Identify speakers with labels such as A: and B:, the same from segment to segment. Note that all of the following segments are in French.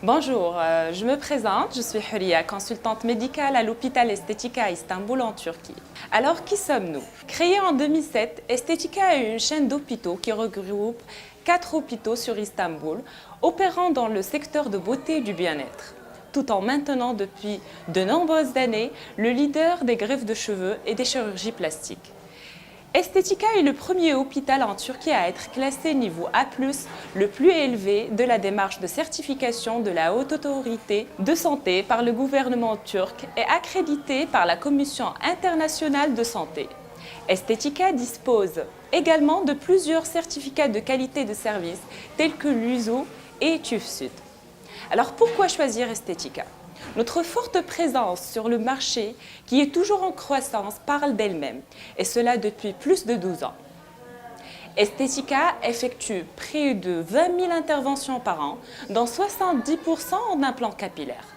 A: Bonjour, je me présente, je suis Huria, consultante médicale à l'hôpital Estetika à Istanbul en Turquie. Alors, qui sommes-nous? Créée en 2007, Estetika est une chaîne d'hôpitaux qui regroupe 4 hôpitaux sur Istanbul, opérant dans le secteur de beauté et du bien-être, tout en maintenant depuis de nombreuses années le leader des greffes de cheveux et des chirurgies plastiques. Estetika est le premier hôpital en Turquie à être classé niveau A+, le plus élevé de la démarche de certification de la Haute Autorité de Santé par le gouvernement turc et accrédité par la Commission internationale de santé. Estetika dispose également de plusieurs certificats de qualité de service tels que l'USO et TÜV-SÜD. Alors pourquoi choisir Estetika? Notre forte présence sur le marché, qui est toujours en croissance, parle d'elle-même, et cela depuis plus de 12 ans. Estetika effectue près de 20 000 interventions par an, dont 70% en implants capillaires.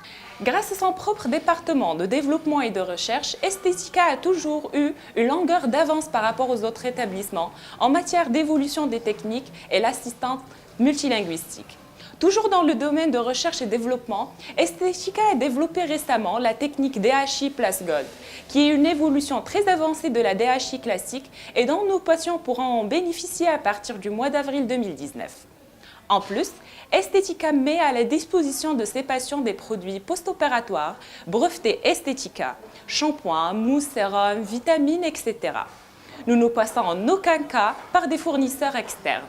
A: Grâce à son propre département de développement et de recherche, Estetika a toujours eu une longueur d'avance par rapport aux autres établissements en matière d'évolution des techniques et l'assistance multilinguistique. Toujours dans le domaine de recherche et développement, Estetika a développé récemment la technique DHI Plus Gold, qui est une évolution très avancée de la DHI classique et dont nos patients pourront en bénéficier à partir du mois d'avril 2019. En plus, Estetika met à la disposition de ses patients des produits post-opératoires brevetés Estetika, shampoing, mousse, sérum, vitamines, etc. Nous ne passons en aucun cas par des fournisseurs externes.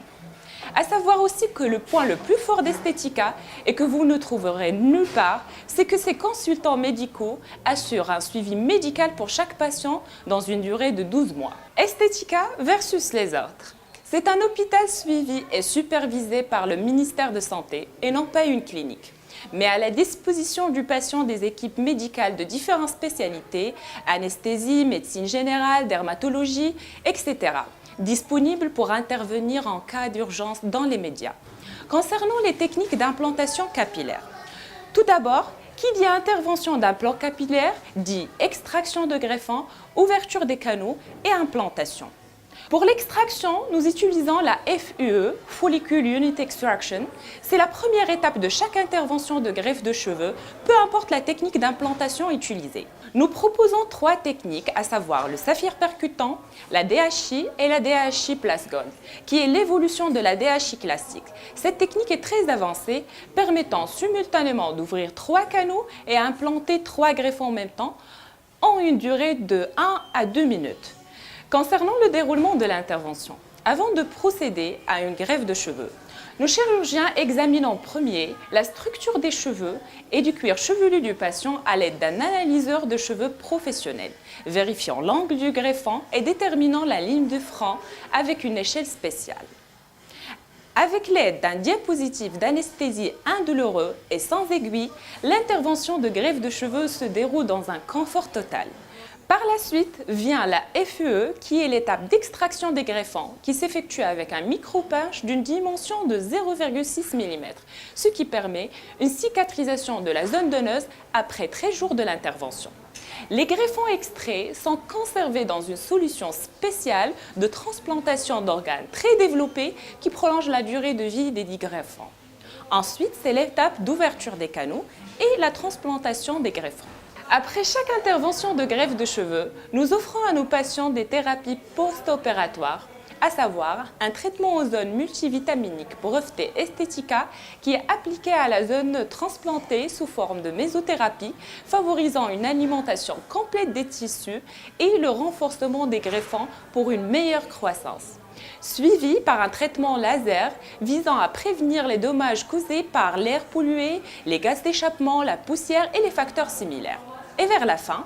A: À savoir aussi que le point le plus fort d'Estetika et que vous ne trouverez nulle part, c'est que ces consultants médicaux assurent un suivi médical pour chaque patient dans une durée de 12 mois. Estetika versus les autres. C'est un hôpital suivi et supervisé par le ministère de Santé et non pas une clinique, mais à la disposition du patient des équipes médicales de différentes spécialités, anesthésie, médecine générale, dermatologie, etc., disponibles pour intervenir en cas d'urgence dans les médias. Concernant les techniques d'implantation capillaire, tout d'abord, qui dit intervention d'implant capillaire dit extraction de greffons, ouverture des canaux et implantation. Pour l'extraction, nous utilisons la FUE, Follicle Unit Extraction. C'est la première étape de chaque intervention de greffe de cheveux, peu importe la technique d'implantation utilisée. Nous proposons 3 techniques, à savoir le saphir percutant, la DHI et la DHI Plus Gold, qui est l'évolution de la DHI classique. Cette technique est très avancée, permettant simultanément d'ouvrir 3 canaux et implanter 3 greffons en même temps, en une durée de 1 à 2 minutes. Concernant le déroulement de l'intervention, avant de procéder à une greffe de cheveux, nos chirurgiens examinent en premier la structure des cheveux et du cuir chevelu du patient à l'aide d'un analyseur de cheveux professionnel, vérifiant l'angle du greffon et déterminant la ligne de front avec une échelle spéciale. Avec l'aide d'un dispositif d'anesthésie indouloureux et sans aiguille, l'intervention de greffe de cheveux se déroule dans un confort total. Par la suite vient la FUE qui est l'étape d'extraction des greffons qui s'effectue avec un micro-punch d'une dimension de 0,6 mm, ce qui permet une cicatrisation de la zone donneuse après 13 jours de l'intervention. Les greffons extraits sont conservés dans une solution spéciale de transplantation d'organes très développée qui prolonge la durée de vie des 10 greffons. Ensuite, c'est l'étape d'ouverture des canaux et la transplantation des greffons. Après chaque intervention de greffe de cheveux, nous offrons à nos patients des thérapies post-opératoires, à savoir un traitement aux zones multivitaminiques breveté Estetika qui est appliqué à la zone transplantée sous forme de mésothérapie, favorisant une alimentation complète des tissus et le renforcement des greffons pour une meilleure croissance. Suivi par un traitement laser visant à prévenir les dommages causés par l'air pollué, les gaz d'échappement, la poussière et les facteurs similaires. Et vers la fin,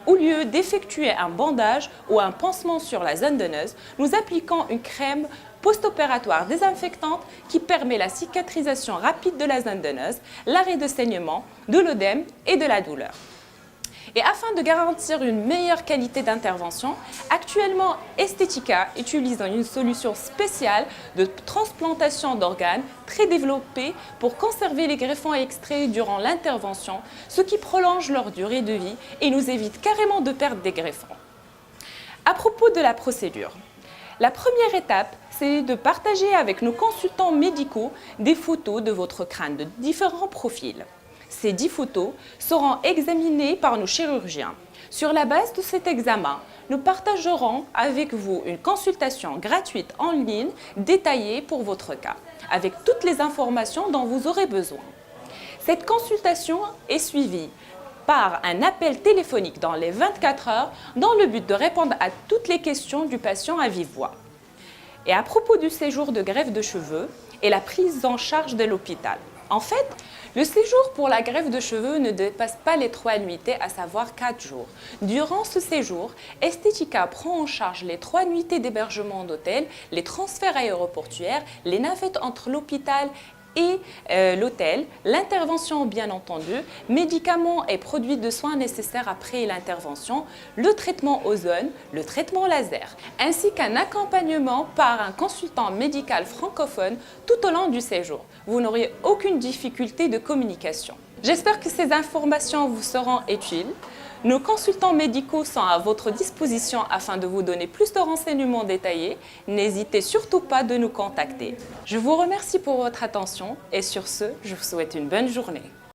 A: au lieu d'effectuer un bandage ou un pansement sur la zone donneuse, nous appliquons une crème post-opératoire désinfectante qui permet la cicatrisation rapide de la zone donneuse, l'arrêt de saignement, de l'œdème et de la douleur. Et afin de garantir une meilleure qualité d'intervention, actuellement Estetika utilise une solution spéciale de transplantation d'organes très développée pour conserver les greffons extraits durant l'intervention, ce qui prolonge leur durée de vie et nous évite carrément de perdre des greffons. À propos de la procédure, la première étape, c'est de partager avec nos consultants médicaux des photos de votre crâne de différents profils. Ces 10 photos seront examinées par nos chirurgiens. Sur la base de cet examen, nous partagerons avec vous une consultation gratuite en ligne détaillée pour votre cas, avec toutes les informations dont vous aurez besoin. Cette consultation est suivie par un appel téléphonique dans les 24 heures dans le but de répondre à toutes les questions du patient à vive voix. Et à propos du séjour de greffe de cheveux et la prise en charge de l'hôpital. En fait, le séjour pour la greffe de cheveux ne dépasse pas les 3 nuitées, à savoir 4 jours. Durant ce séjour, Estetica prend en charge les 3 nuitées d'hébergement d'hôtel, les transferts aéroportuaires, les navettes entre l'hôpital et l'hôtel, l'intervention bien entendu, médicaments et produits de soins nécessaires après l'intervention, le traitement ozone, le traitement laser, ainsi qu'un accompagnement par un consultant médical francophone tout au long du séjour. Vous n'aurez aucune difficulté de communication. J'espère que ces informations vous seront utiles. Nos consultants médicaux sont à votre disposition afin de vous donner plus de renseignements détaillés. N'hésitez surtout pas de nous contacter. Je vous remercie pour votre attention et sur ce, je vous souhaite une bonne journée.